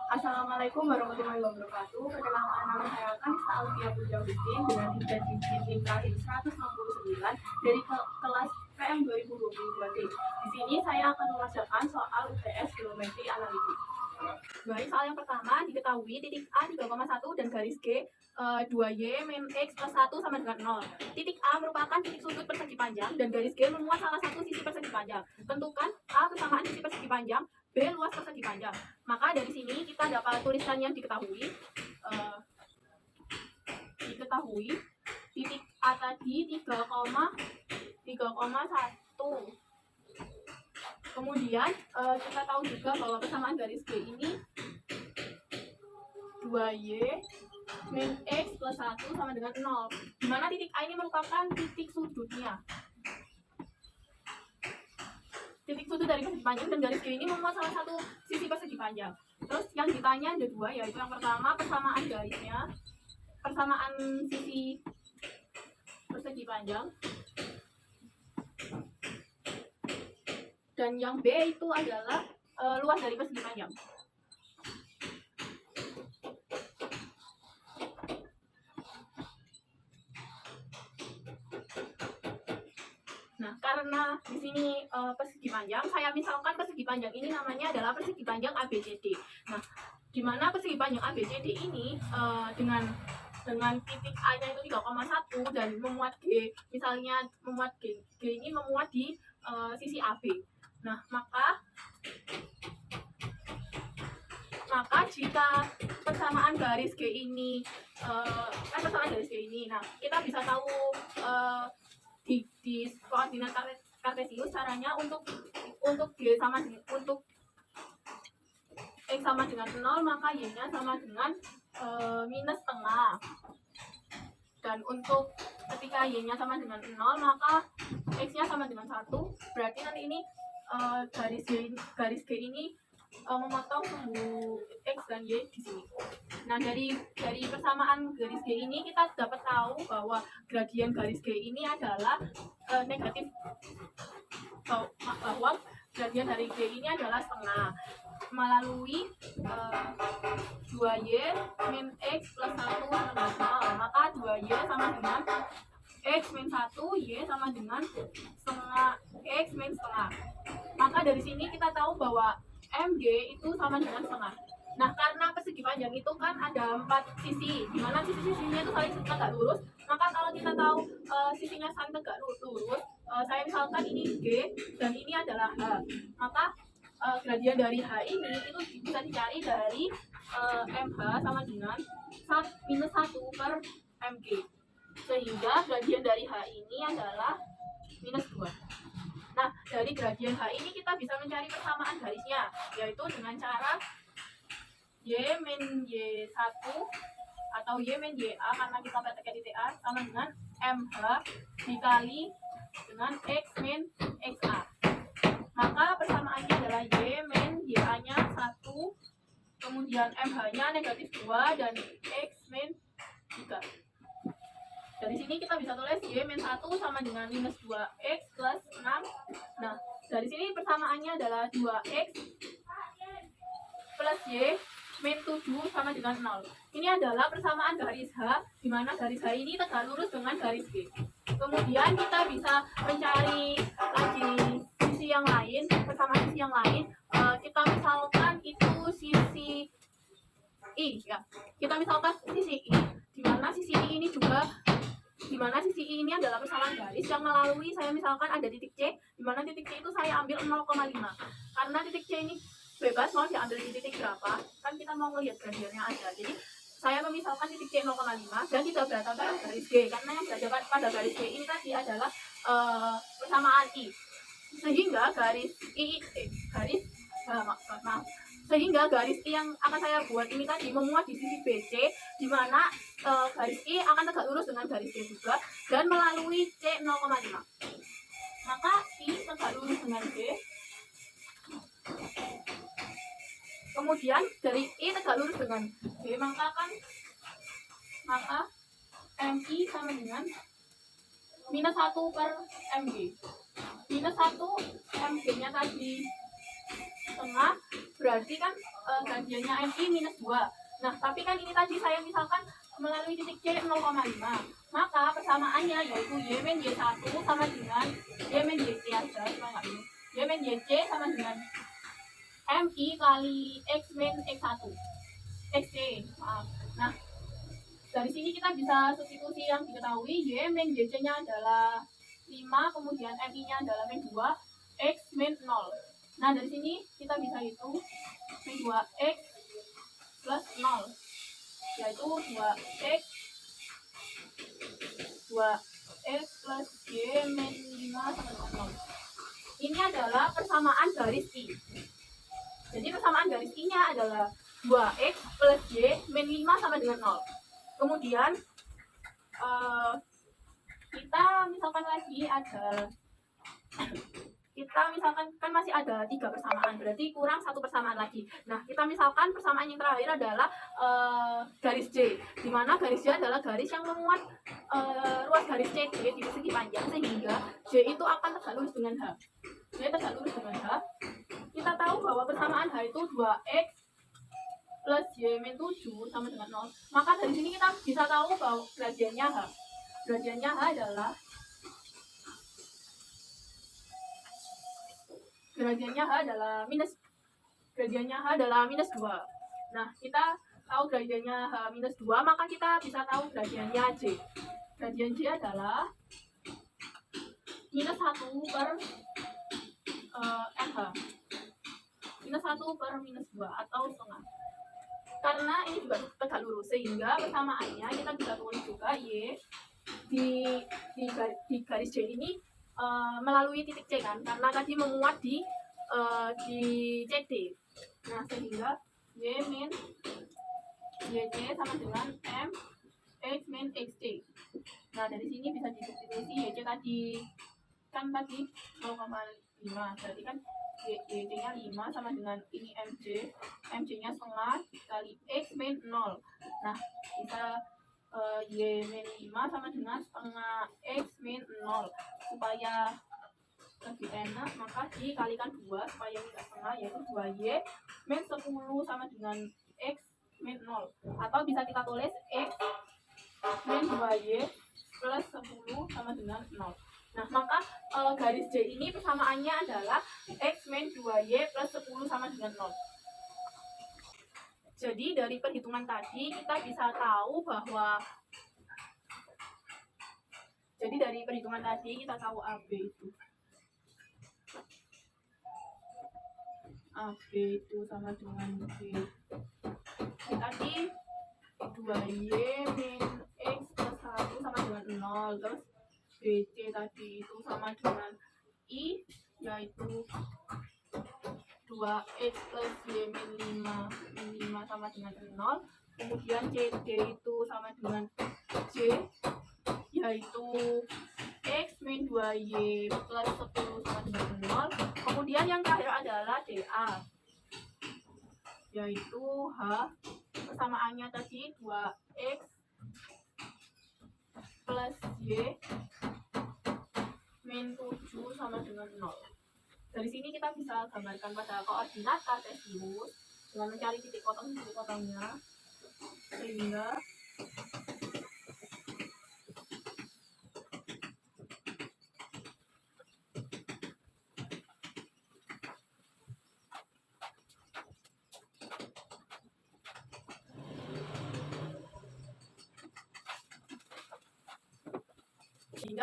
Assalamualaikum warahmatullahi wabarakatuh. Perkenalkan, nama saya Kanista Alfia Pujawistin dengan tingkat disiplin terakhir 169 dari kelas PM 2022T. Di sini saya akan mengerjakan soal UTS geometri analitik. Baik, soal yang pertama, diketahui titik A 3,1 dan garis G 2Y min X plus 1 sama dengan 0. Titik A merupakan titik sudut persegi panjang dan garis G memuat salah satu sisi persegi panjang. Tentukan A kesamaan sisi persegi panjang, B luas persegi panjang. Maka dari sini kita dapat tulisan yang diketahui. Titik A tadi 3,1. Kemudian kita tahu juga bahwa kesamaan garis G ini 2Y min X plus 1 sama dengan 0. Dimana titik A ini merupakan titik sudutnya. Titik sudut dari persegi panjang dan garis G ini memuat salah satu sisi persegi panjang. Terus yang ditanya ada dua, yaitu yang pertama persamaan garisnya, persamaan sisi persegi panjang, dan yang B itu adalah luas dari persegi panjang. Nah, karena di sini persegi panjang, saya misalkan persegi panjang ini namanya adalah persegi panjang ABCD. Nah, di mana persegi panjang ABCD ini dengan titik A-nya itu 3,1 dan memuat G, misalnya memuat G ini memuat di sisi AB. Nah, maka jika persamaan garis G ini persamaan garis G ini, nah kita bisa tahu di koordinat kartesius caranya untuk G sama dengan untuk X sama dengan 0, maka Y-nya sama dengan minus setengah. Dan untuk ketika Y-nya sama dengan 0, maka X-nya sama dengan 1. Berarti nanti ini garis G ini memotong sumbu X dan Y di sini. Nah, dari persamaan garis G ini kita dapat tahu bahwa gradien garis G ini adalah negatif, bahwa gradien dari G ini adalah setengah melalui 2Y min X plus 1 sama dengan 0. Maka 2Y sama dengan X min 1, Y sama dengan setengah X min setengah. Maka dari sini kita tahu bahwa MG itu sama dengan setengah. Nah, karena persegi panjang itu kan ada 4 sisi, di mana sisi-sisinya itu saling tegak lurus. Maka kalau kita tahu sisinya saling tegak lurus, saya misalkan ini G dan ini adalah H, maka gradien dari H ini itu bisa dicari dari MH sama dengan minus 1 per MG, sehingga gradien dari H ini adalah minus 2. Nah, dari gradien H ini kita bisa mencari persamaan garisnya, yaitu dengan cara Y min Y1 atau Y min YA, karena kita pakai titik A, sama dengan MH dikali dengan X min XA. Maka persamaannya adalah Y min YA-nya 1, kemudian MH-nya negatif 2, dan X min 3. Dari sini kita bisa tulis Y min 1 sama dengan minus 2X plus 6. Nah, dari sini persamaannya adalah 2X plus Y min 7 sama dengan 0. Ini adalah persamaan garis H, di mana garis H ini tegak lurus dengan garis G. Kemudian kita bisa mencari lagi sisi yang lain, persamaan sisi yang lain. Kita misalkan itu sisi I, ya. Kita misalkan sisi I, di mana sisi I ini ini adalah persamaan garis yang melalui, saya misalkan ada titik C, di mana titik C itu saya ambil 0,5. Karena titik C ini bebas mau diambil di titik berapa, kan kita mau melihat gradiennya aja. Jadi saya memisalkan titik C 0,5 dan tidak berada pada garis G, karena yang berada pada garis G ini tadi adalah persamaan I. Sehingga garis I yang akan saya buat ini tadi memuat di sisi BC, di mana garis I akan tegak lurus dengan garis G juga dan melalui C 0,5. Maka I tegak lurus dengan G. Kemudian dari I tegak lurus dengan G, maka MI sama dengan minus 1 per MG. Minus 1 MG nya tadi setengah, berarti kan gradiennya MI minus 2. Nah, tapi kan ini tadi saya misalkan melalui titik C 0,5. Maka persamaannya yaitu Y min Y1 sama dengan Y min YC aja, cuma ini. Y min YC sama dengan MI kali X min X1. XC, maaf. Nah, dari sini kita bisa substitusi yang diketahui. Y min YC-nya adalah 5, kemudian MI-nya adalah min 2, X min 0. Nah, dari sini kita bisa hitung min 2X plus 0, yaitu 2X plus Y min 5 sama dengan 0. Ini adalah persamaan garis I. Jadi persamaan garis I-nya adalah 2X plus Y min 5 sama dengan 0. Kemudian kita misalkan lagi ada kan masih ada 3 persamaan, berarti kurang 1 persamaan lagi. Nah, kita misalkan persamaan yang terakhir adalah garis J, di mana garis J adalah garis yang memuat ruas garis CD di segi panjang, sehingga J itu akan tegak lurus dengan H. J tegak lurus dengan H. Kita tahu bahwa persamaan H itu 2X plus Y min 7 sama dengan 0. Maka dari sini kita bisa tahu bahwa gradiennya H. Gradiennya H adalah minus 2. Nah, kita tahu gradiennya H minus 2, maka kita bisa tahu gradiennya J. Gradien J adalah minus 1 per MH. Minus 1 per minus 2 atau setengah. Karena ini juga tegak lurus, sehingga persamaannya kita bisa tulis juga Y di garis J ini melalui titik C kan, karena tadi menguat di CD. Nah, sehingga Y min YC sama dengan M X min XC. Nah, dari sini bisa disubstitusi YC tadi 0,5, berarti kan YC-nya 5 sama dengan ini MJ-nya setengah kali X min 0. Nah, bisa Y min 5 sama dengan setengah X min 0. Supaya lebih enak, maka dikalikan 2 supaya tidak setengah, yaitu 2Y min 10 sama dengan X min 0. Atau bisa kita tulis X min 2Y plus 10 sama dengan 0. Nah, maka garis J ini persamaannya adalah X min 2Y plus 10 sama dengan 0. Jadi dari perhitungan tadi kita bisa tahu bahwa AB itu sama dengan B. Tadi 2Y min X plus 1 sama dengan 0. Terus BC tadi itu sama dengan I, yaitu 2X plus Y min 5 sama dengan 0. Kemudian CD itu sama dengan J, yaitu X min 2Y plus 10 sama dengan 0. Kemudian yang terakhir adalah DA, yaitu H, persamaannya tadi 2X plus Y min 7 sama dengan 0. Dari sini kita bisa gambarkan pada koordinat kartesius dengan mencari titik potongnya, sehingga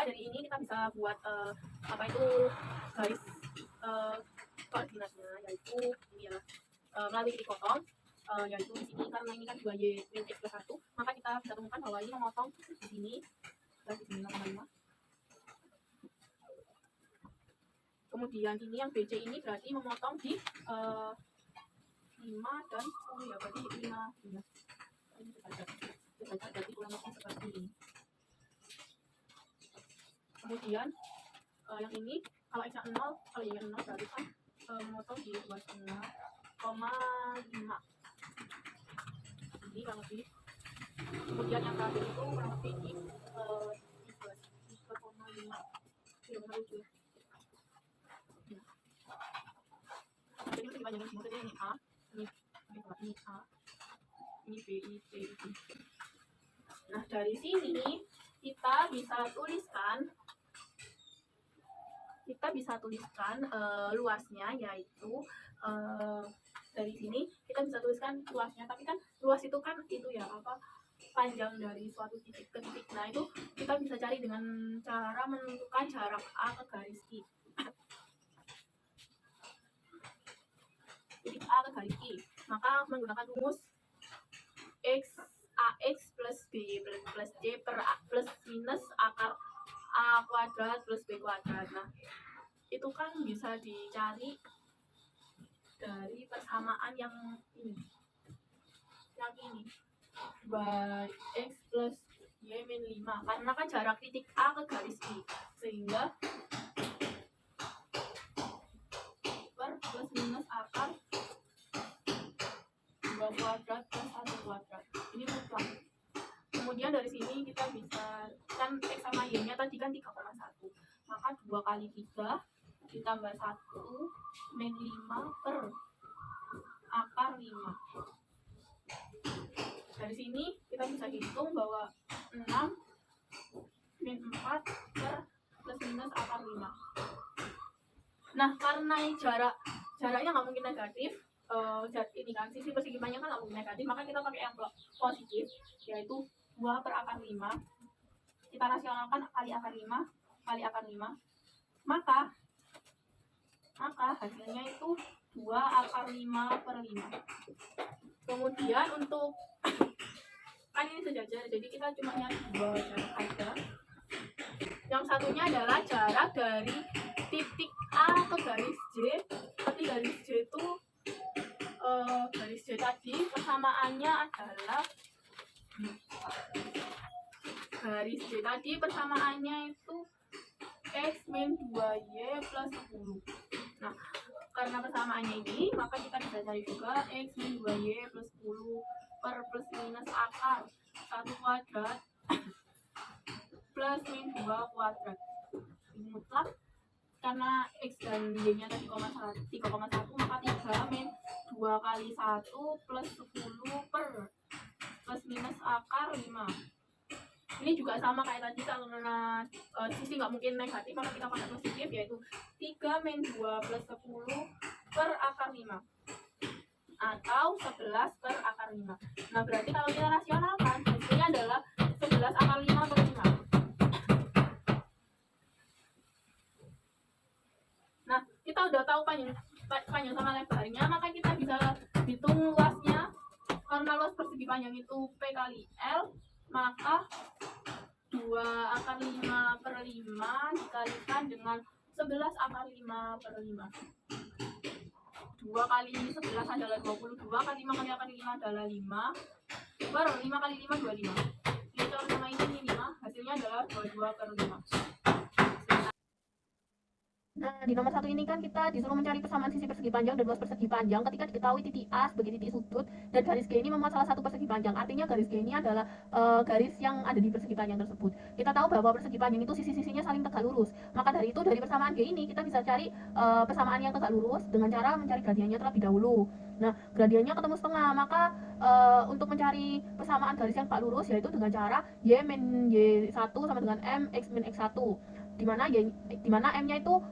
dari ini kita bisa buat garis koordinatnya, yaitu ini ya, melalui titik potong, yaitu di sini karena ini kan 2Y min X plus 1, maka kita bisa temukan bahwa ini memotong di sini dan di sini 0,5. Kemudian ini yang BC ini berarti memotong di 5 dan 10 ya, berarti 5 ini berarti kurang lebih seperti ini. Kemudian yang ini kalau X-nya 0, kalau Y-nya 0 berarti kan memotong di 2,5,5. Ini kurang lebih. Kemudian yang terakhir itu kurang lebih di 3,5. Jadi ini dipanjangkan semua, jadi ini A, ini A, ini B, ini C, ini. Nah dari sini kita bisa tuliskan luasnya, yaitu dari sini kita bisa tuliskan luasnya, tapi kan luas itu kan itu ya apa, panjang dari suatu titik ke titik. Nah itu kita bisa cari dengan cara menentukan jarak A ke garis I. Titik A ke garis I, maka menggunakan rumus AX plus B plus C per A plus minus akar A kuadrat plus B kuadrat. Nah itu kan bisa dicari dari persamaan yang ini 2x plus y min 5, karena kan jarak titik A ke garis I, sehingga per plus minus akar 2 kuadrat plus 1 kuadrat, ini mutlak. Kemudian dari sini kita bisa, kan x sama y nya tadi kan 3,1, maka 2 kali 3 ditambah 1 min 5 per akar 5. Dari sini kita bisa hitung bahwa 6 min 4 per plus minus akar 5. Nah karena jaraknya nggak mungkin negatif, ini kan sisi persegi panjang kan nggak mungkin negatif, maka kita pakai yang positif, yaitu 2 per akar 5. Kita rasionalkan kali akar 5 kali akar 5, maka hasilnya itu 2 akar 5 per 5. Kemudian untuk kan ini sejajar, jadi kita cuma nyari 2 jarak aja. Yang satunya adalah jarak dari titik A ke garis J. Tapi garis J itu garis J tadi persamaannya adalah itu x min 2y plus 10. Nah karena persamaannya ini, maka kita bisa cari juga x min 2y plus 10 per plus minus akar 1 kuadrat plus min 2 kuadrat. Ini mutlak, karena x dan y nya tadi 3,1, maka 3 min 2 kali 1 plus 10 per plus minus akar 5. Ini juga sama kayak tadi, karena sisi nggak mungkin negatif, maka kita pakai positif, yaitu 3 min 2 plus 10 per akar 5, atau 11 per akar 5. Nah berarti kalau kita rasionalkan, hasilnya adalah 11 akar 5 per 5. Nah kita udah tahu panjang sama lebarnya, maka kita bisa hitung luasnya. Karena luas persegi panjang itu P kali L, maka 2 akar 5 per 5 dikalikan dengan 11 akar 5 per 5. 2 kali 11 adalah 22, kali 5 kali akar 5 adalah 5, per 5 kali 5 25. Ini kalau sama ini 5, hasilnya adalah 22 per 5. Nah, di nomor 1 ini kan kita disuruh mencari persamaan sisi persegi panjang dan luas persegi panjang ketika diketahui titik A sebagai titik sudut dan garis G ini memuat salah satu persegi panjang. Artinya garis G ini adalah garis yang ada di persegi panjang tersebut. Kita tahu bahwa persegi panjang itu sisi-sisinya saling tegak lurus. Maka dari itu, dari persamaan G ini kita bisa cari persamaan yang tegak lurus dengan cara mencari gradiennya terlebih dahulu. Nah, gradiennya ketemu setengah, maka untuk mencari persamaan garis yang tegak lurus yaitu dengan cara Y min Y1 sama dengan M X min X1, dimana M-nya itu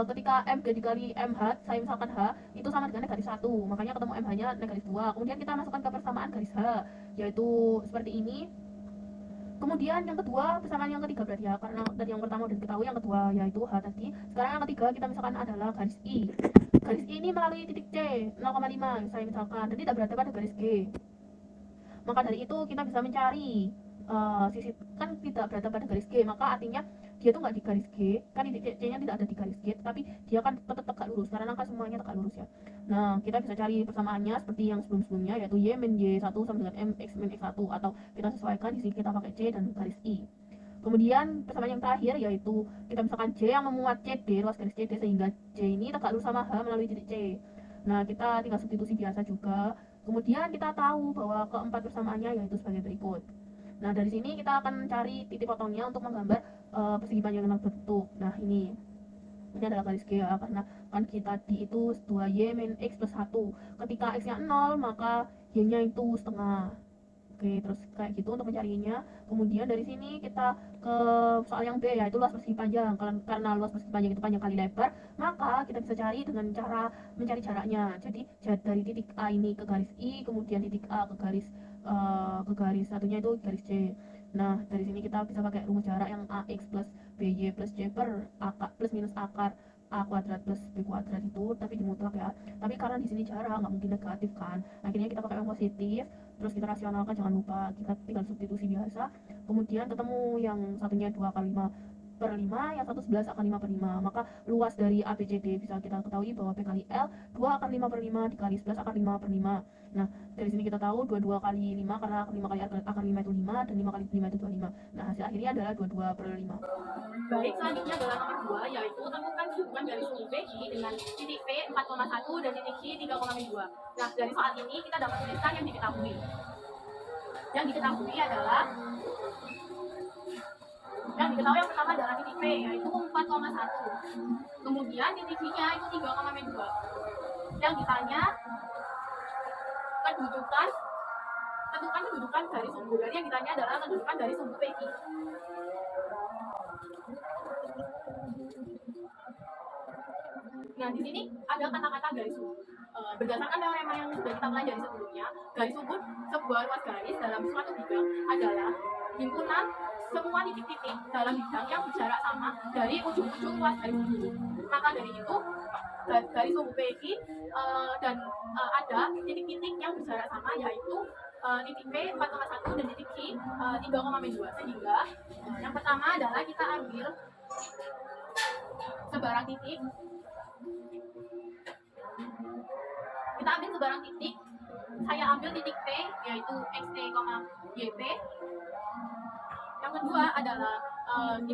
ketika M dikali MH, saya misalkan H, itu sama dengan negatif 1, makanya ketemu MH-nya negatif 2. Kemudian kita masukkan ke persamaan garis H, yaitu seperti ini. Kemudian yang kedua, persamaan yang ketiga berarti ya, karena tadi yang pertama udah diketahui, yang kedua yaitu H tadi. Sekarang yang ketiga kita misalkan adalah garis I. Garis I ini melalui titik C 0,5, saya misalkan, dan tidak berada pada garis G. Maka dari itu kita bisa mencari sisi, kan tidak berada pada garis G, maka artinya dia tuh nggak di garis G, kan titik C nya tidak ada di garis G, tapi dia kan tetap tegak lurus karena kan semuanya tegak lurus ya. Nah kita bisa cari persamaannya seperti yang sebelum-sebelumnya, yaitu Y min Y1 sama dengan M X min X1, atau kita sesuaikan di sini kita pakai C dan garis I. Kemudian persamaan yang terakhir yaitu kita misalkan C yang memuat CD, luas garis CD, sehingga C ini tegak lurus sama H melalui titik C. Nah kita tinggal substitusi biasa juga. Kemudian kita tahu bahwa keempat persamaannya yaitu sebagai berikut. Nah dari sini kita akan mencari titik potongnya untuk menggambar persegi panjang yang terbentuk. Nah ini. ini adalah garis G ya, karena kan kita tadi itu 2y min x plus 1. Ketika x nya 0 maka y nya itu setengah. Oke, terus kayak gitu untuk mencarinya. Kemudian dari sini kita ke soal yang B, yaitu luas persegi panjang. Karena luas persegi panjang itu panjang kali lebar, maka kita bisa cari dengan cara mencari jaraknya. Jadi dari titik A ini ke garis I, kemudian titik A ke garis satunya itu garis C. Nah, dari sini kita bisa pakai rumus jarak yang AX plus BY plus C per plus minus akar A kuadrat plus B kuadrat itu, tapi dimutlak ya. Tapi karena di sini jarak nggak mungkin negatif kan, akhirnya kita pakai yang positif. Terus kita rasionalkan, jangan lupa kita tinggal substitusi biasa. Kemudian ketemu yang satunya 2 kali 5 per 5, yang satu 11 akan 5 per 5. Maka luas dari ABCD bisa kita ketahui bahwa P kali L 2 akan 5 per 5 dikali 11 akan 5 per 5. Nah, dari sini kita tahu 22 kali 5 karena 5 kali akar 5 itu 5 dan 5 kali 5 itu 25. Nah, hasil akhirnya adalah 22 per 5. Baik, selanjutnya adalah nomor 2, yaitu temukan kedudukan dari sumbu PQ dengan titik P 4,1 dan titik Q 3,2. Nah, dari soal ini kita dapat tuliskan yang diketahui. Yang diketahui adalah yang pertama adalah titik P, yaitu 4,1. Kemudian titik Q-nya itu 3,2. Yang ditanya tentukan kedudukan dari sumbu. Jadi yang ditanya adalah kedudukan dari sumbu PQ. Nah, di sini ada kata-kata garis sumbu. Berdasarkan teorema yang sudah kita pelajari sebelumnya, garis sumbu sebuah ruas garis dalam suatu bidang adalah himpunan semua titik-titik dalam bidang yang berjarak sama dari ujung-ujung ruas garis sumbu. Maka dari itu, garis sumbu PQ dan ada titik-titik yang berjarak sama, yaitu titik P 4,1 dan titik Q 3,2. Sehingga yang pertama adalah kita ambil sebarang titik. Saya ambil titik P, yaitu xt, yp. Yang kedua adalah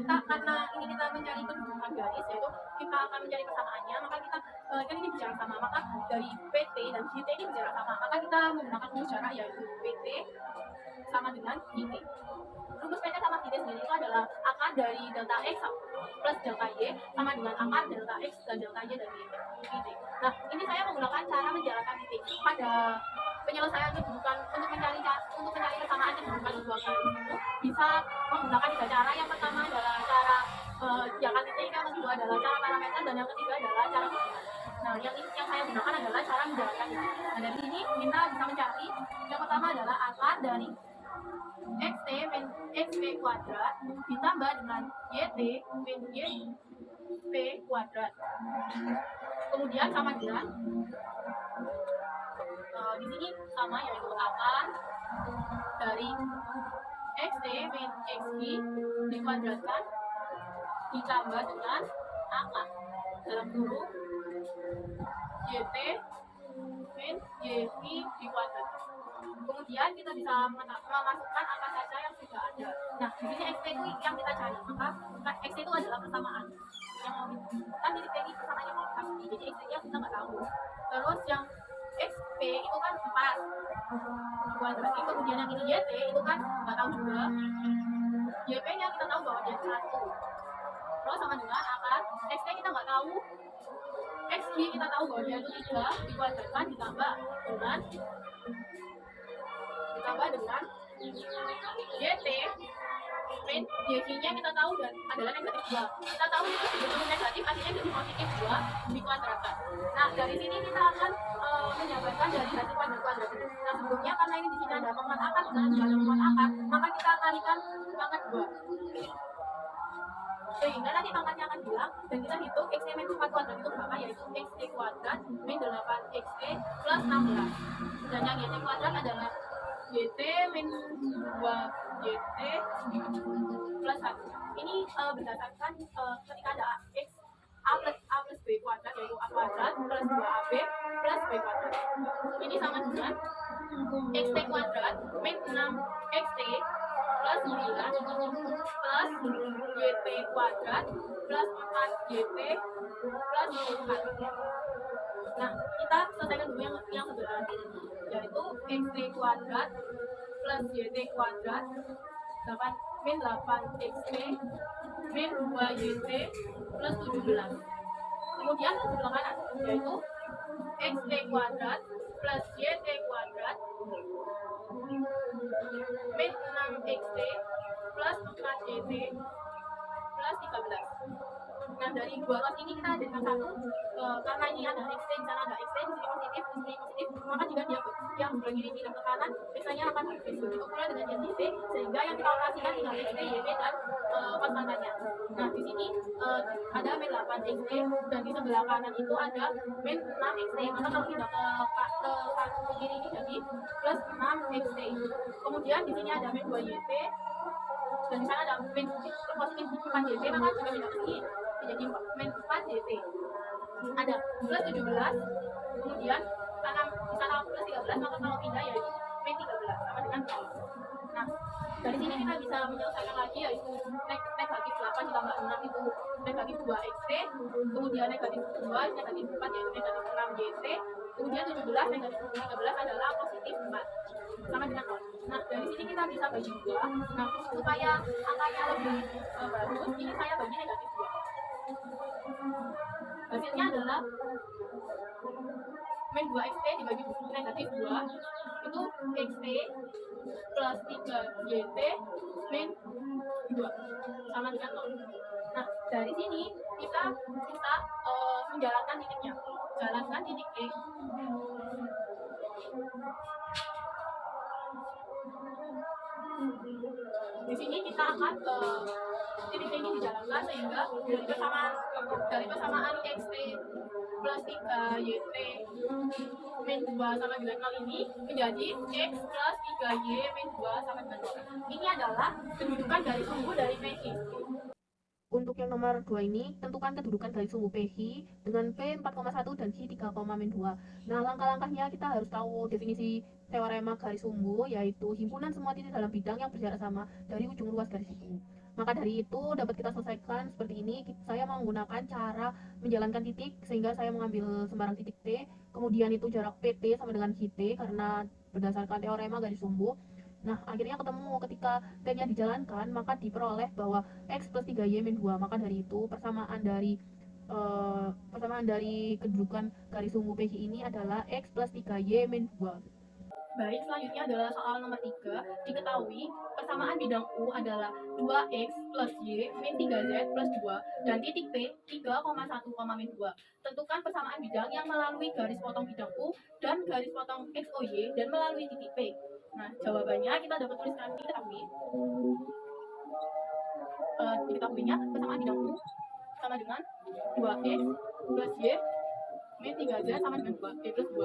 karena ini kita mencari kedudukan garis, yaitu kita akan mencari kesamaannya. Maka kita kan ini berjarak sama, maka dari PT dan GT ini berjarak sama, maka kita menggunakan rumus jarak, yaitu PT sama dengan GT. Rumus PT sama GT sendiri itu adalah akar dari delta X plus delta Y sama dengan akar delta X dan delta Y dari GT. Nah, ini saya menggunakan cara menjalankan titik. Pada penyelesaian kedudukan untuk mencari kesamaan kedudukan dua garis itu bisa menggunakan 3 cara. Yang pertama adalah cara jalan titik, yang kedua adalah cara parameter, dan yang ketiga adalah cara hubungan. Nah, yang saya gunakan adalah cara menjalankan titik. Nah, dari sini kita bisa mencari yang pertama adalah akar dari xt min xp kuadrat ditambah dengan yt min yp kuadrat. Kemudian sama dengan di sini sama, yaitu akar dari xt min xq dikuadratkan ditambah dengan akar dalam kurung yt min yq dikuadratkan. Kemudian kita bisa memasukkan angka saja yang sudah ada. Nah, di sini xt itu yang kita cari, maka xt itu adalah persamaan. Yang kan titik P ini persamaannya mau pasti, jadi xt nya kita nggak tahu. Terus yang xp itu kan 4 kuadrat, kemudian yang ini yt itu kan nggak tahu juga. Yp nya kita tahu bahwa dia 1. Terus sama dengan akar xt kita nggak tahu, xq kita tahu bahwa dia itu 3 dikuadratkan ditambah dengan yt min yq nya kita tahu dan adalah negatif 2. Kita tahu itu sebetulnya negatif, artinya jadi positif 2 dikuadratkan. Nah, dari sini kita akan menjabarkan dari hasil kuadrat itu. Nah, sebelumnya karena ini di sini ada pangkat akar dan juga ada pangkat akar, maka kita kalikan pangkat 2. Sehingga nanti pangkatnya akan hilang dan kita hitung xt min 4 kuadrat itu berapa, yaitu xt kuadrat min 8xt plus 16. Dan yang yt kuadrat adalah yt min 2yt plus 1. Ini berdasarkan ketika ada a plus b kuadrat, yaitu a kuadrat plus 2ab plus b kuadrat. Ini sama dengan xt kuadrat min 6xt plus 9 plus yt kuadrat plus 4yt plus 4. Nah, kita selesaikan dulu yang sebelah, yaitu xt kuadrat plus yt kuadrat min 8xt min 2yt plus 17. kemudian ke sebelah kanan, yaitu xt kuadrat plus yt kuadrat min 6xt plus 4gt plus 13. Nah, dari dua ruas ini kita jadikan satu, karena ini ada x, di sana ada x, di sini positif, di sini positif, maka jika dia yang begini pindah ke kanan, biasanya akan begitu pula dengan yang di sehingga yang kita operasikan tinggal x, y, dan konstantannya. Nah, di sini ada min 8 x, dan di sebelah kanan itu ada min 6 x, maka kalau pindah ke kiri ini jadi plus 6 x. Kemudian di sini ada min 2 yt, dan di sana ada min positif 4 dt, maka jika pindah ke sini menjadi min 4 dt. Ada plus 17, kemudian karena di sana plus 13, maka kalau pindah yaitu min 13 sama dengan 0. Nah, dari sini kita bisa menyelesaikan lagi, yaitu negatif 8 ditambah 6 itu negatif 2xt, kemudian negatif 2, negatif 4 yaitu negatif 6gt, kemudian 17, negatif 13 adalah positif 4 sama dengan 0. Nah, dari sini kita bisa bagi 2. Nah, supaya angkanya lebih bagus, ini saya bagi negatif 2. Hasilnya adalah min 2xt dibagi negatif 2 itu xt plus 3gt min 2 sama dengan 0. Nah, dari sini kita bisa menjalankan titiknya. Jalankan titik E. Di sini kita akan titik ini dijalankan sehingga dari persamaan xt plus 3yt min 2 sama dengan 0 ini menjadi x plus 3y min 2 sama dengan 0. Ini adalah kedudukan garis sumbu dari PI. Untuk yang nomor 2 ini, tentukan kedudukan garis sumbu PI dengan P 4,1 dan Q 3,2. Nah, langkah-langkahnya kita harus tahu definisi teorema garis sumbu, yaitu himpunan semua titik dalam bidang yang berjarak sama dari ujung ruas garis itu. Maka dari itu dapat kita selesaikan seperti ini. Saya menggunakan cara menjalankan titik sehingga saya mengambil sembarang titik T, kemudian itu jarak PT sama dengan GT karena berdasarkan teorema garis sumbu. Nah, akhirnya ketemu ketika T-nya dijalankan, maka diperoleh bahwa X plus 3Y min 2. Maka dari itu persamaan dari kedudukan garis sumbu PI ini adalah X plus 3Y min 2. Baik, selanjutnya adalah soal nomor 3. Diketahui persamaan bidang U adalah 2x plus y min 3z plus 2 dan titik P 3,1, min 2. Tentukan persamaan bidang yang melalui garis potong bidang U dan garis potong XOY dan melalui titik P. Nah, jawabannya kita dapat tuliskan diketahuinya persamaan bidang U sama dengan 2x plus y min 3z sama dengan 2, y plus 2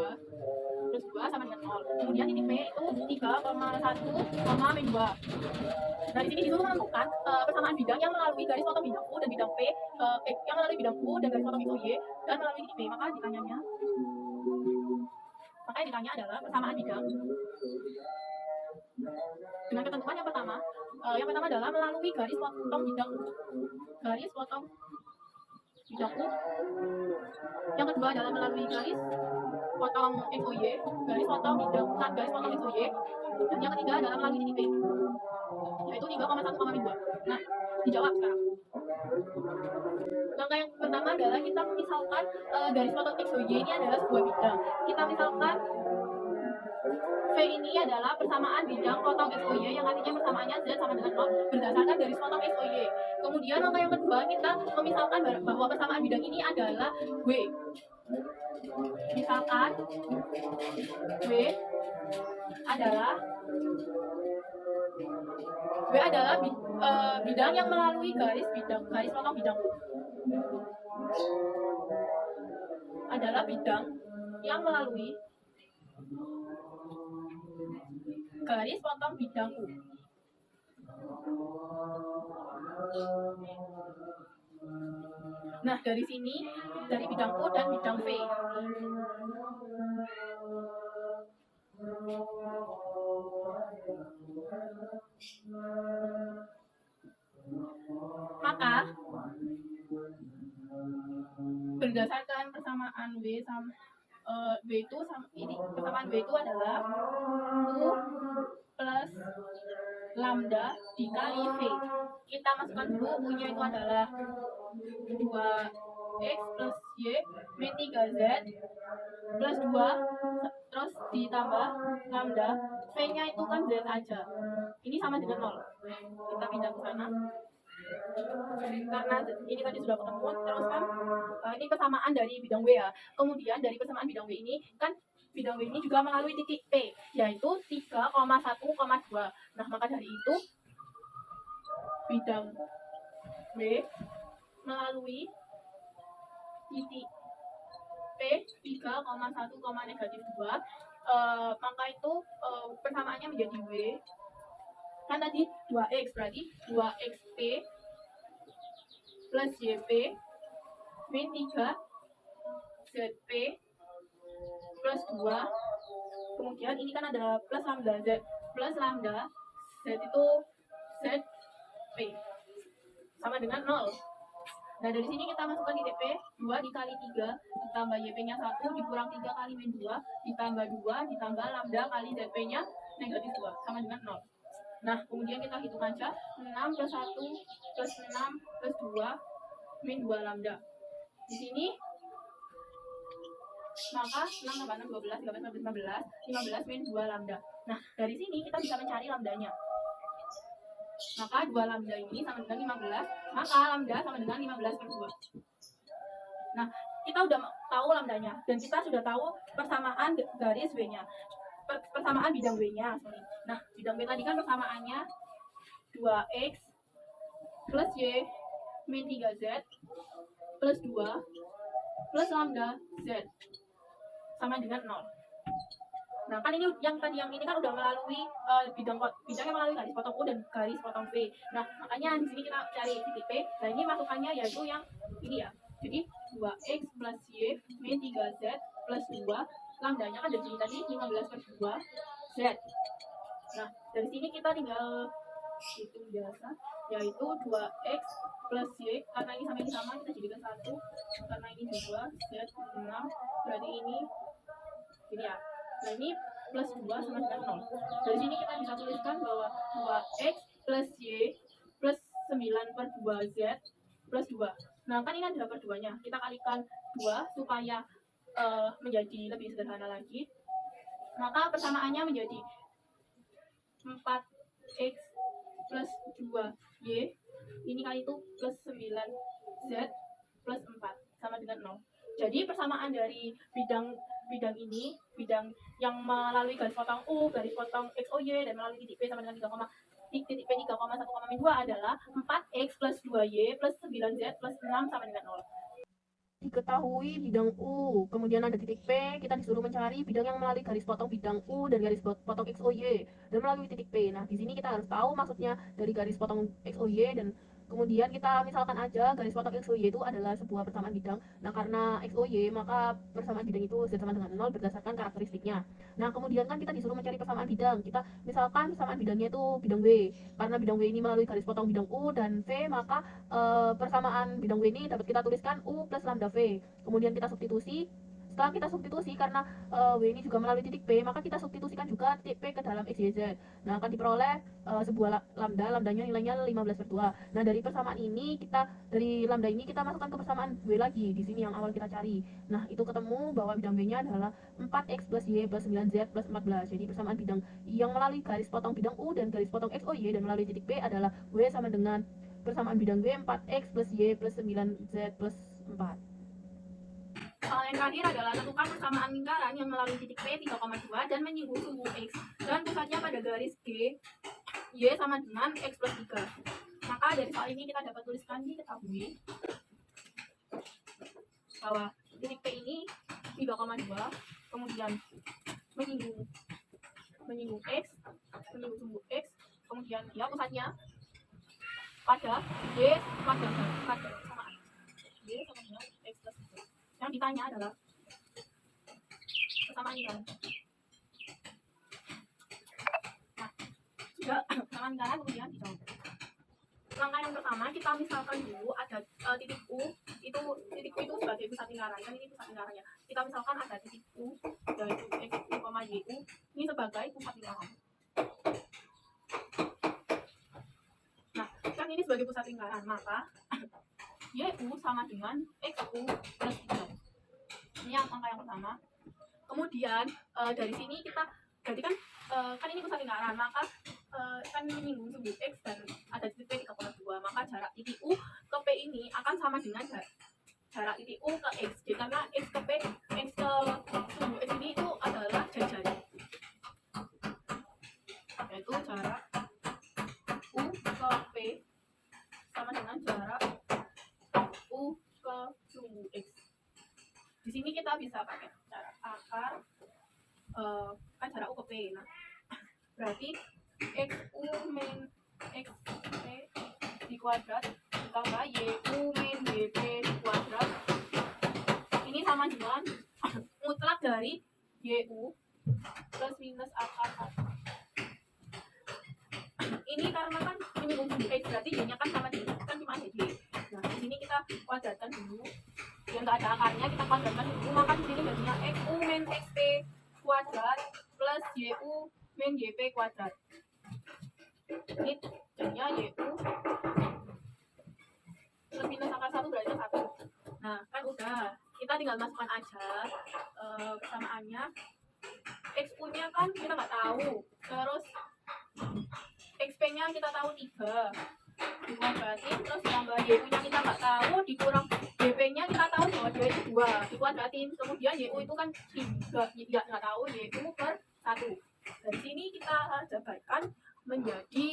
sama dengan 0. Kemudian titik P itu 3,1, min 2. Dari sini disuruh menentukan persamaan bidang yang melalui garis potong bidang U dan bidang P, yang melalui bidang U dan garis potong XOY dan melalui titik P. Maka yang ditanya adalah persamaan bidang dengan ketentuan yang pertama adalah melalui garis potong bidang U, yang kedua adalah melalui garis potong XOY, garis potong XOY, dan yang ketiga adalah melalui titik P, yaitu 3,1, min 2. Nah, dijawab sekarang. Langkah yang pertama adalah kita misalkan garis potong XOY ini adalah sebuah bidang. Kita misalkan V ini adalah persamaan bidang potong XOY yang artinya persamaannya Z sama dengan 0 berdasarkan garis potong XOY. Kemudian langkah yang kedua kita memisalkan bahwa persamaan bidang ini adalah W. Misalkan W adalah bidang yang melalui garis potong bidang U. Adalah bidang yang melalui garis potong bidang U. Nah, dari sini, dari bidang U dan bidang V. Maka, berdasarkan persamaan W itu persamaan W itu adalah U plus lambda dikali V. Kita masukkan dulu, U-nya itu adalah 2 X plus Y min 3Z plus 2 terus ditambah lambda V nya itu kan Z aja, ini sama dengan 0. Kita pindah ke sana karena ini tadi sudah ketemu. Terus kan ini persamaan dari bidang W ya. Kemudian dari persamaan bidang W ini kan bidang W ini juga melalui titik P, yaitu 3,1,2. Nah, maka dari itu bidang W melalui titik P 3,1, negatif 2, maka itu persamaannya menjadi W. Kan tadi 2X, berarti 2XP plus YP min 3 ZP plus 2. Kemudian ini kan ada plus lambda Z, plus lambda Z itu ZP sama dengan 0. Nah, dari sini kita masukkan titik P, 2 dikali 3 ditambah YP nya 1 dikurang 3 kali min 2 ditambah 2 ditambah lambda kali ZP nya negatif 2 sama dengan 0. Nah, kemudian kita hitung aja, 6 plus 1 plus 6 plus 2 min 2 lambda. Di sini maka 6 tambah 6 12, 13 15 min 2 lambda. Nah, dari sini kita bisa mencari lambdanya. Maka 2 lambda ini sama dengan 15, maka lambda sama dengan 15 per 2. Nah, kita udah tahu lambdanya dan kita sudah tahu persamaan garis W-nya. Persamaan bidang W-nya, sorry. Nah, bidang W tadi kan persamaannya 2X plus Y min 3Z plus 2 plus lambda Z sama dengan 0. Nah, kan ini yang ini kan udah melalui bidangnya melalui garis potong U dan garis potong V. Nah, makanya di sini kita cari titik P. Nah, ini masukannya yaitu yang ini ya. Jadi 2X plus Y min 3Z plus 2, lambdanya kan dari sini tadi 15 per 2 Z. Nah, dari sini kita tinggal hitung biasa, yaitu 2X plus Y, karena ini sama kita jadikan 1, karena ini 2 Z 6, berarti ini ya. Nah, ini plus 2 sama dengan 0. Dari sini kita bisa tuliskan bahwa 2X plus Y plus 9 per 2Z plus 2. Nah, kan ini ada per 2-nya. Kita kalikan 2 supaya menjadi lebih sederhana lagi. Maka persamaannya menjadi 4X plus 2Y. Ini kali itu plus 9Z plus 4 sama dengan 0. Jadi persamaan dari bidang ini, bidang yang melalui garis potong U, garis potong XOY, dan melalui titik P sama dengan 3,1,2 adalah 4X plus 2Y plus 9Z plus 6 sama dengan 0. Diketahui bidang U, kemudian ada titik P, kita disuruh mencari bidang yang melalui garis potong bidang U dan garis potong XOY dan melalui titik P. Nah, di sini kita harus tahu maksudnya dari garis potong XOY, dan kemudian kita misalkan aja garis potong XOY itu adalah sebuah persamaan bidang. Nah, karena XOY maka persamaan bidang itu Z sama dengan 0 berdasarkan karakteristiknya. Nah, kemudian kan kita disuruh mencari persamaan bidang. Kita misalkan persamaan bidangnya itu bidang W. Karena bidang W ini melalui garis potong bidang U dan V, maka persamaan bidang W ini dapat kita tuliskan U plus lambda V. Kemudian kita substitusi. Setelah kita substitusi, karena W ini juga melalui titik P, maka kita substitusikan juga titik P ke dalam X, Y, Z. Nah, akan diperoleh sebuah lambdanya nilainya 15 per 2. Nah, dari persamaan ini dari lambda ini kita masukkan ke persamaan W lagi. Di sini yang awal kita cari. Nah, itu ketemu bahwa bidang W-nya adalah 4X plus Y plus 9Z plus 14. Jadi persamaan bidang yang melalui garis potong bidang U dan garis potong XOY dan melalui titik P adalah W sama dengan persamaan bidang W 4X plus Y plus 9Z plus 4. Yang terakhir adalah tentukan persamaan lingkaran yang melalui titik P 3,2 dan menyinggung sumbu X dan pusatnya pada garis G, Y sama dengan X plus 3. Maka dari soal ini kita dapat tuliskan diketahui bahwa titik P ini 3,2, kemudian menyinggung X, menyinggung sumbu X, kemudian dia pusatnya pada Y pada sama Y sama dengan X plus 3. Yang ditanya adalah persamaan lingkaran. Nah, sudah persamaan lingkaran kemudian dijawab. Langkah yang pertama, kita misalkan dulu ada titik U, titik U itu sebagai pusat lingkaran, kan ini pusat lingkarannya. Kita misalkan ada titik U, yaitu X, Y, U, ini sebagai pusat lingkaran. Nah, kan ini sebagai pusat lingkaran, maka YU sama dengan XU plus 3. Ini yang angka yang pertama. Kemudian dari sini kita berarti kan ini pusat lingkaran, maka kan menyinggung sumbu X dan ada titik P 3,2, maka jarak titik U ke P ini akan sama dengan jarak titik U ke X. Jadi karena X ke P, X ke sumbu X ini itu adalah jari-jari, yaitu jarak U ke P sama dengan jarak U ke sumbu X. Di sini kita bisa pakai cara akar kan jarak U ke P. Nah, berarti XU min XP di kuadrat ditambah YU min YP di kuadrat ini sama dengan mutlak dari YU plus minus akar 1. Ini karena kan menyinggung sumbu X, berarti Y-nya kan sama dengan kan cuma ada Y. Nah, di sini kita kuadratkan dulu. Yang nggak ada akarnya kita kuadratkan dulu, maka di sini jadinya XU min XP kuadrat plus YU min YP kuadrat. Ini jadinya YU plus minus akar 1 berarti 1. Nah, kan udah, kita tinggal masukkan aja kesamaannya. XU-nya kan kita nggak tahu, terus XP-nya kita tahu 3 dikuadratin, terus ditambah YU-nya kita nggak tahu, dikurang YP-nya kita tahu bahwa dia itu 2 dikuadratin, kemudian YU itu kan 3 nggak tahu, YU per 1. Dari sini kita jabarkan menjadi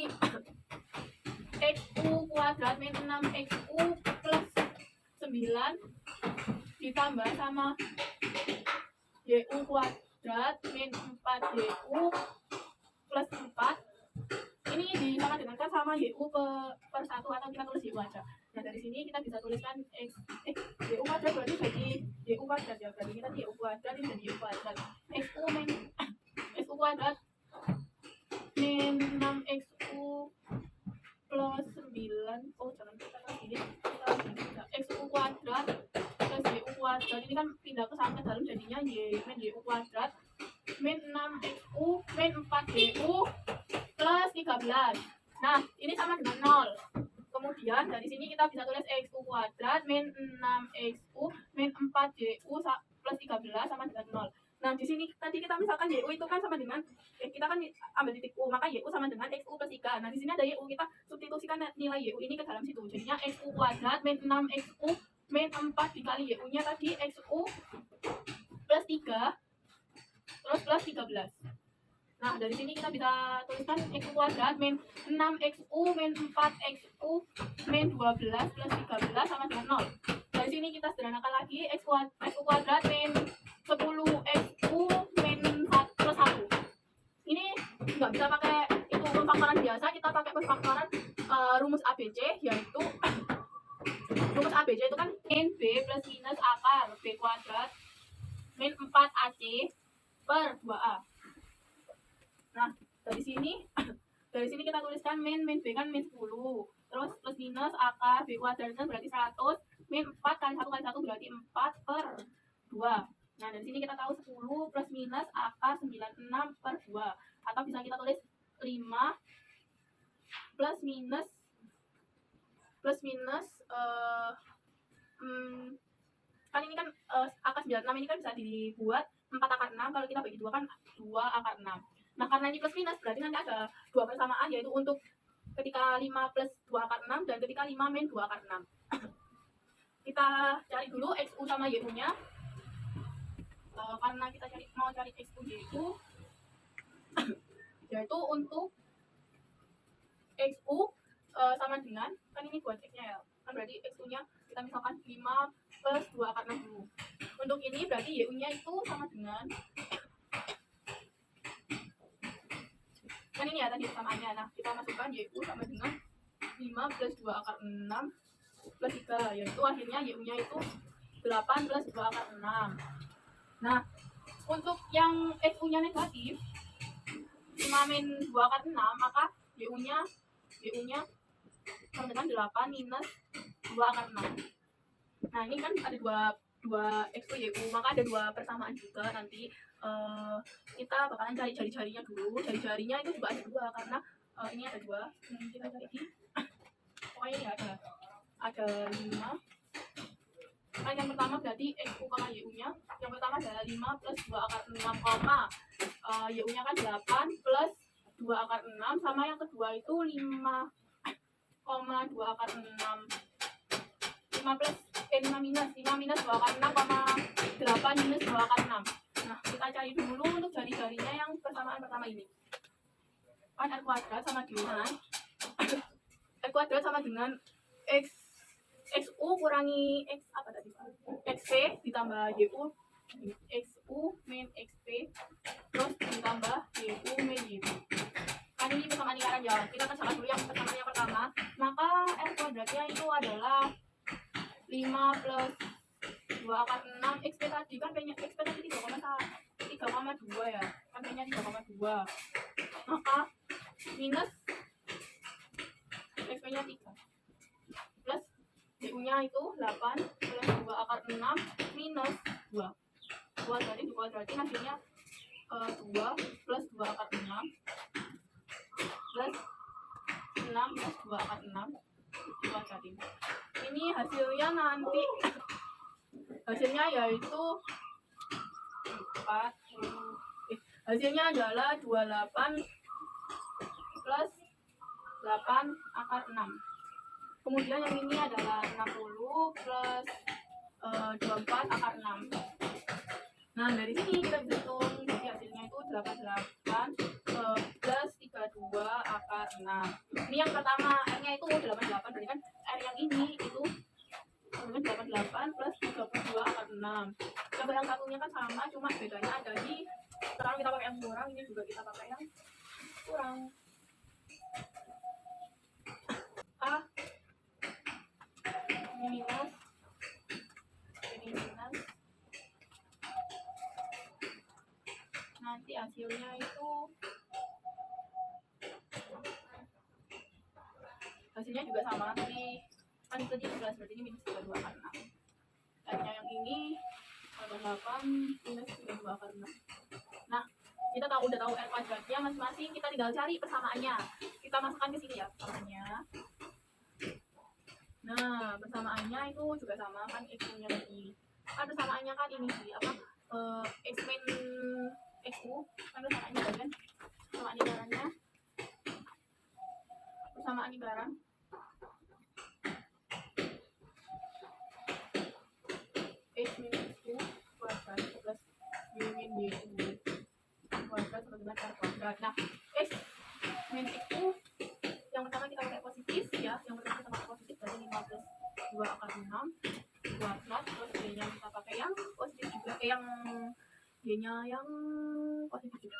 XU kuadrat min 6XU plus 9 ditambah sama YU kuadrat min 4YU plus 4. Ini disama dengan kan sama YU per 1 atau kita tulis YU aja. Nah, dari sini kita bisa tuliskan YU kuadrat berarti jadi YU kuadrat ya, berarti kita YU kuadrat ini jadi YU kuadrat XU kuadrat min 6XU plus 9. Oh, jangan kita kan ini XU kuadrat plus YU kuadrat, ini kan pindah ke sana ke dalam jadinya Y min YU kuadrat min 6XU min 4YU plus 13. Nah, ini sama dengan 0. Kemudian dari sini kita bisa tulis XU kuadrat min 6XU min 4YU plus 13 sama dengan 0. Nah, di sini tadi kita misalkan YU itu kan sama dengan kita kan ambil titik U, maka YU sama dengan XU plus 3. Nah, di sini ada YU, kita substitusikan nilai YU ini ke dalam situ. Jadinya XU kuadrat min 6XU min 4 dikali YU-nya tadi XU plus 3 terus plus 13. Nah, dari sini kita bisa tuliskan XU kuadrat min 6XU min 4XU min 12 plus 13 sama dengan 0. Dari sini kita sederhanakan lagi, XU kuadrat min 10XU min 1 plus 1. Ini nggak bisa pakai itu pemfaktoran biasa, kita pakai pemfaktoran rumus ABC, yaitu rumus ABC itu kan min B plus minus akar B kuadrat min 4AC per 2A. Nah, dari sini kita tuliskan min B kan min 10, terus plus minus akar B kuadrat berarti 100, min 4 kali 1 kali 1 berarti 4 per 2. Nah, dari sini kita tahu 10 plus minus akar 96 per 2, atau bisa kita tulis 5 plus minus kan ini kan akar 96 ini kan bisa dibuat 4 akar 6, kalau kita bagi 2 kan 2 akar 6. Nah, karena ini plus minus berarti nanti ada dua persamaan, yaitu untuk ketika 5 plus 2 akar 6 dan ketika 5 min 2 akar 6. Kita cari dulu XU sama YU-nya. Karena kita mau cari XU YU, yaitu untuk XU sama dengan, kan ini buat X-nya ya, kan berarti XU-nya kita misalkan 5 plus 2 akar 6 dulu. Untuk ini berarti YU-nya itu sama dengan, kan ini ya tadi persamaannya. Nah, kita masukkan YU sama dengan 5 plus 2 akar 6 plus 3, yaitu akhirnya YU-nya itu 8 plus 2 akar 6. Nah, untuk yang XU-nya negatif 5 min 2 akar 6, maka YU-nya sama dengan 8 minus 2 akar 6. Nah, ini kan ada dua XU YU, maka ada dua persamaan juga. Nanti kita bakalan cari jari-jarinya dulu. Jari-jarinya itu juga ada dua, karena ini ada dua. Kita cari di pokoknya ini ada 5 Kan yang pertama berarti XU, YU nya yang pertama adalah 5 plus 2 akar 6, YU nya kan 8 plus 2 akar 6, sama yang kedua itu 5, 2 akar 6, 5 plus 5 minus 2 akar 6, 8 minus 2 akar 6. Nah, kita cari dulu untuk jari-jarinya yang persamaan pertama ini. Kan R kuadrat sama dengan R kuadrat sama dengan XU kurangi X apa tadi? XP ditambah YU, XU min XP terus ditambah YU min YU. Kan ini persamaan lingkaran ya. Kita kerjakan dulu yang persamaan yang pertama. Maka R kuadratnya itu adalah 5 plus 2 akar 6. XP tadi kan P-nya XP tadi 3,2 ya. Kan P-nya 3,2. Maka minus XP-nya 3. Plus YU-nya itu 8 plus 2 akar 6 minus 2. 2 berarti dikuadratin hasilnya 2 plus 2 akar 6 plus 6 plus 2 akar 6 dikuadratin. Ini hasilnya nanti hasilnya yaitu 4 hasilnya adalah 28 plus 8 akar 6. Kemudian yang ini adalah 60 plus 24 akar 6. Nah, dari sini kita bisa hitung, jadi hasilnya itu 88 plus 32 akar 6. Ini yang pertama, R-nya itu 88, berarti kan R yang ini itu 88 plus 32 akar 6. Coba yang satunya kan sama, cuma bedanya ada di sekarang kita pakai yang kurang, ini juga kita pakai yang kurang. A ini minus, ini minus. Nanti hasilnya itu hasilnya juga sama, tapi kan itu di 11, berarti ini minus 32 akar 6. R-nya yang ini 8 minus 32 akar 6. Nah, kita udah tahu R kuadratnya masing-masing, kita tinggal cari persamaannya. Kita masukkan ke sini ya persamaannya. Nah, persamaannya itu juga sama kan, X-nya lagi. Kan persamaannya kan ini sih apa? X min XU kan persamaannya kan? Persamaan lingkarannya. Persamaan lingkaran. X min XU kuadrat plus Y min YU kuadrat sama dengan R kuadrat. Nah, X min XU yang pertama kita pakai positif ya, yang pertama kita pakai positif berarti 5 plus 2 akar 6 kuadrat, terus Y-nya kita pakai yang positif juga, yang Y-nya yang positif juga,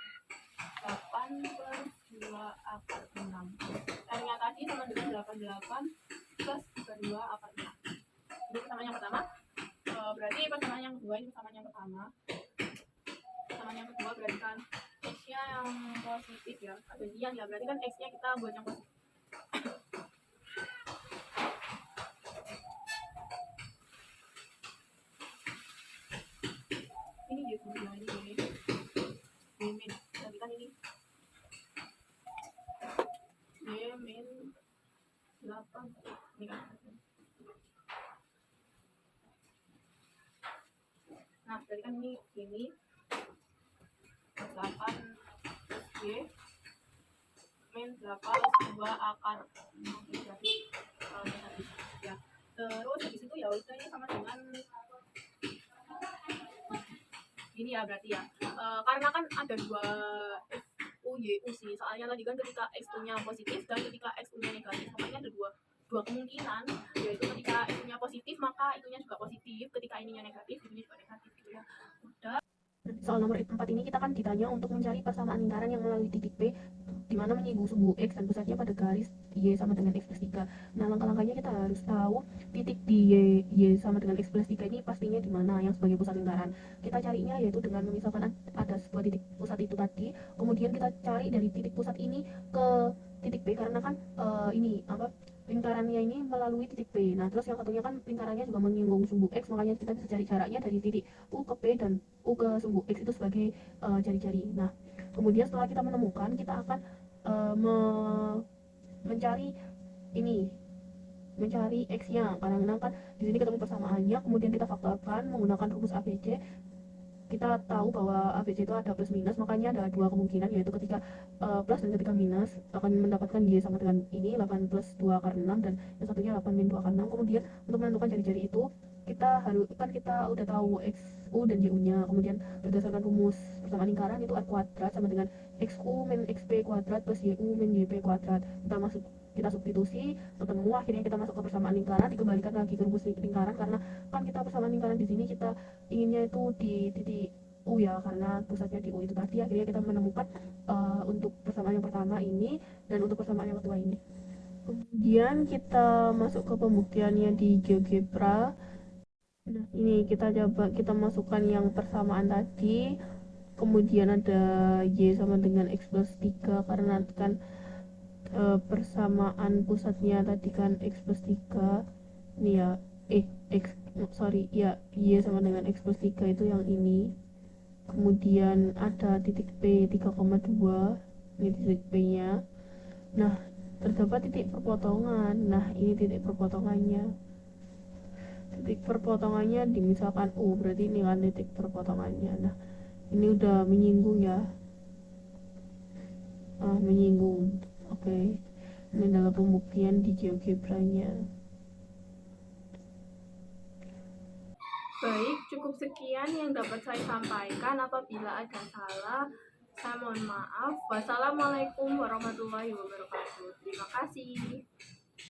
8 plus 2 akar 6. R-nya tadi sama dengan 88 plus 32 akar 6. Ini persamaan yang pertama. Berarti persamaan yang kedua ini persamaan yang pertama. Persamaan yang kedua berarti kan X-nya yang positif ya, gantian ya, berarti kan X-nya kita buat yang positif. Ini dia sebenarnya ini min, berarti kan ini min 8 ini kan. Nah, berarti kan ini 8 Y min 8 plus 2 akar 6 berarti ya. Terus habis itu ya udah ini sama dengan ini ya berarti ya. Karena kan ada 2 XU YU sih. Soalnya tadi kan ketika XU-nya positif dan ketika XU-nya negatif, makanya ada dua kemungkinan, yaitu ketika itunya positif maka itunya juga positif, ketika ininya negatif itunya juga negatif gitu ya. Udah. Soal nomor 4 ini kita kan ditanya untuk mencari persamaan lingkaran yang melalui titik P di mana menyinggung sumbu X dan pusatnya pada garis Y sama dengan X plus 3. Nah, langkah-langkahnya kita harus tahu titik di Y sama dengan X plus 3 ini pastinya di mana yang sebagai pusat lingkaran. Kita carinya yaitu dengan memisalkan ada sebuah titik pusat itu tadi, kemudian kita cari dari titik pusat ini ke titik P karena kan ini apa lingkarannya ini melalui titik P. Nah, terus yang satunya kan lingkarannya juga menyinggung sumbu X, makanya kita bisa cari jaraknya dari titik U ke P dan U ke sumbu X itu sebagai jari-jari. Nah, kemudian setelah kita menemukan, kita akan mencari ini mencari X-nya, karena kan di sini ketemu persamaannya, kemudian kita faktorkan menggunakan rumus ABC. Kita tahu bahwa ABC itu ada plus minus, makanya ada dua kemungkinan, yaitu ketika plus dan ketika minus akan mendapatkan Y sama dengan ini 8 plus 2 akar 6, dan yang satunya 8 min 2 akar 6. Kemudian untuk menentukan jari-jari itu kita harus, kan kita udah tahu XU dan YU nya, kemudian berdasarkan rumus persamaan lingkaran itu R kuadrat sama dengan XU min XP kuadrat plus YU min YP kuadrat. Kita substitusi, ketemu, akhirnya kita masuk ke persamaan lingkaran, dikembalikan lagi ke rumus lingkaran, karena kan kita persamaan lingkaran di sini kita inginnya itu di titik U ya, karena pusatnya di U itu tadi. Akhirnya kita menemukan untuk persamaan yang pertama ini dan untuk persamaan yang kedua ini. Kemudian kita masuk ke pembuktiannya di GeoGebra. Nah, ini kita masukkan yang persamaan tadi, kemudian ada Y sama dengan X plus 3, karena kan persamaan pusatnya tadi kan X plus 3, ini ya, Y sama dengan X plus 3 itu yang ini. Kemudian ada titik P 3,2, ini titik P nya. Nah, terdapat titik perpotongan. Nah, ini titik perpotongannya. Titik perpotongannya misalkan U, berarti ini kan titik perpotongannya. Nah, ini udah menyinggung ya, menyinggung. Oke, ini adalah pembuktian di GeoGebra-nya. Baik, cukup sekian yang dapat saya sampaikan. Apabila ada salah, saya mohon maaf. Wassalamualaikum warahmatullahi wabarakatuh. Terima kasih.